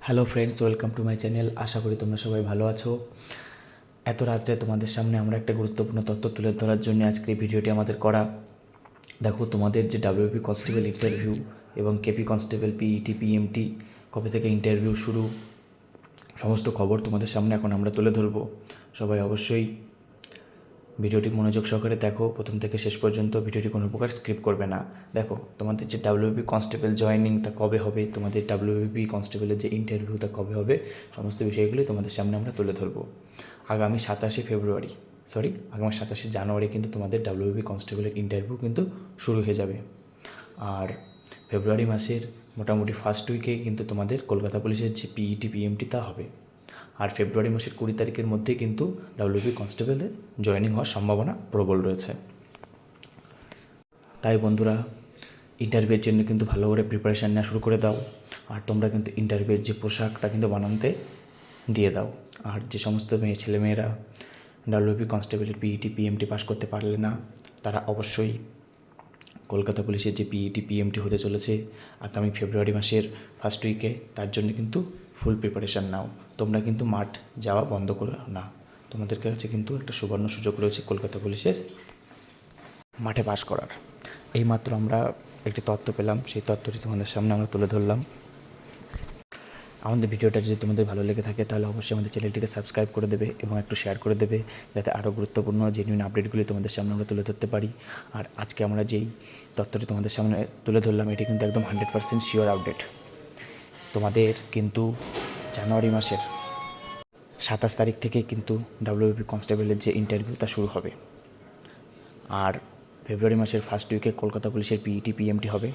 Hello friends, welcome to my channel. আশা করি তোমরা সবাই ভালো আছো। এত রাত্রে তোমাদের সামনে আমরা একটা গুরুত্বপূর্ণ তথ্য তুলে ধরার জন্য আজকে এই ভিডিওটি আমাদের করা। দেখো, তোমাদের যে ডাব্লিউপি কনস্টেবল ইন্টারভিউ এবং কেপি কনস্টেবল পিইটি পিএমটি কবে থেকে ইন্টারভিউ শুরু, সমস্ত খবর তোমাদের সামনে এখন আমরা তুলে ধরবো। সবাই অবশ্যই ভিডিওটি মনোযোগ সহকারে দেখো, প্রথম থেকে শেষ পর্যন্ত। ভিডিওটি কোনো প্রকার স্ক্রিপ্ট করবে না। দেখো, তোমাদের যে ডাব্লিউপি কনস্টেবল জয়েনিং তা কবে হবে, তোমাদের ডাব্লিউপি কনস্টেবলের যে ইন্টারভিউ তা কবে হবে, সমস্ত বিষয়গুলি তোমাদের সামনে আমরা তুলে ধরবো। আগামী 27শে জানুয়ারি কিন্তু তোমাদের ডাব্লিউপি কনস্টেবলের ইন্টারভিউ কিন্তু শুরু হয়ে যাবে। আর ফেব্রুয়ারি মাসের মোটামুটি ফার্স্ট উইকে কিন্তু তোমাদের কলকাতা পুলিশের যে পিইটি পিএমটি তা হবে। আর ফেব্রুয়ারি মাসের 20 তারিখের মধ্যেই কিন্তু ডাব্লিউপি কনস্টেবলে জয়েনিং হওয়ার সম্ভাবনা প্রবল রয়েছে। তাই বন্ধুরা, ইন্টারভিউয়ের জন্য কিন্তু ভালো করে প্রিপারেশান নেওয়া শুরু করে দাও। আর তোমরা কিন্তু ইন্টারভিউয়ের যে পোশাক তা কিন্তু বানাতে দিয়ে দাও। আর যে সমস্ত ছেলেমেয়েরা ডাব্লিউপি কনস্টেবলের পিইটি পিএমটি পাস করতে পারলে না, তারা অবশ্যই কলকাতা পুলিশের যে পিইটি পিএমটি হতে চলেছে আগামী ফেব্রুয়ারি মাসের ফার্স্ট উইকে, তার জন্য কিন্তু ফুল প্রিপারেশান নাও। তোমরা কিন্তু মাঠ যাওয়া বন্ধ করো না। তোমাদের কাছে কিন্তু একটা সুবর্ণ সুযোগ রয়েছে কলকাতা পুলিশের মাঠে পাস করার। এইমাত্র আমরা একটি তথ্য পেলাম, সেই তথ্যটি তোমাদের সামনে আমরা তুলে ধরলাম। আমাদের ভিডিওটা যদি তোমাদের ভালো লেগে থাকে তাহলে অবশ্যই আমাদের চ্যানেলটিকে সাবস্ক্রাইব করে দেবে এবং একটু শেয়ার করে দেবে, যাতে আরও গুরুত্বপূর্ণ জেনুইন আপডেটগুলি তোমাদের সামনে আমরা তুলে ধরতে পারি। আর আজকে আমরা যেই তথ্যটি তোমাদের সামনে তুলে ধরলাম, এটি কিন্তু একদম 100% শিওর আপডেট। তোমাদের কিন্তু জানুয়ারি মাসের 27 তারিখ থেকে কিন্তু ডাব্লিউপি কনস্টেবলের যে ইন্টারভিউ তা শুরু হবে। আর ফেব্রুয়ারি মাসের ফার্স্ট উইকে কলকাতা পুলিশের পিইটি পিএমটি হবে।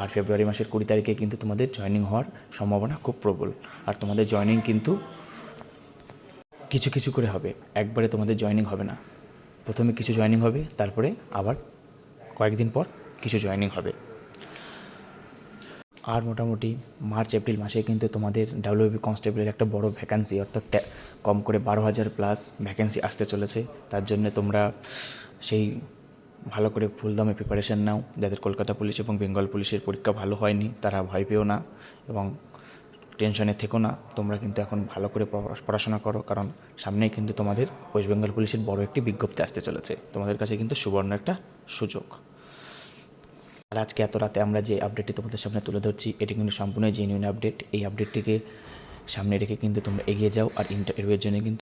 আর ফেব্রুয়ারি মাসের 20 তারিখে কিন্তু তোমাদের জয়েনিং হওয়ার সম্ভাবনা খুব প্রবল। আর তোমাদের জয়েনিং কিন্তু কিছু কিছু করে হবে, একবারে তোমাদের জয়েনিং হবে না। প্রথমে কিছু জয়েনিং হবে, তারপরে আবার কয়েকদিন পর কিছু জয়েনিং হবে। আর মোটামুটি মার্চ এপ্রিল মাসে কিন্তু তোমাদের ডাব্লিউপি কনস্টেবলের একটা বড় ভ্যাকেন্সি, অর্থাৎ কম করে 12,000 প্লাস ভ্যাকেন্সি আসতে চলেছে। তার জন্য তোমরা সেই ভালো করে ফুল দমে প্রিপারেশান নাও। যাদের কলকাতা পুলিশ এবং বেঙ্গল পুলিশের পরীক্ষা ভালো হয়নি তারা ভয় পেও না এবং টেনশনে থেকো না। তোমরা কিন্তু এখন ভালো করে পড়াশোনা করো, কারণ সামনেই কিন্তু তোমাদের ওয়েস্ট বেঙ্গল পুলিশের বড় একটি বিজ্ঞপ্তি আসতে চলেছে। তোমাদের কাছে কিন্তু সুবর্ণ একটা সুযোগ। আর আজকে এত রাতে আমরা যে আপডেটটি তোমাদের সামনে তুলে ধরছি, এটি কিন্তু সম্পূর্ণ জেনুইন আপডেট। এই আপডেটটিকে সামনে রেখে কিন্তু তোমরা এগিয়ে যাও। আর ইন্টারভিউয়ের জন্য কিন্তু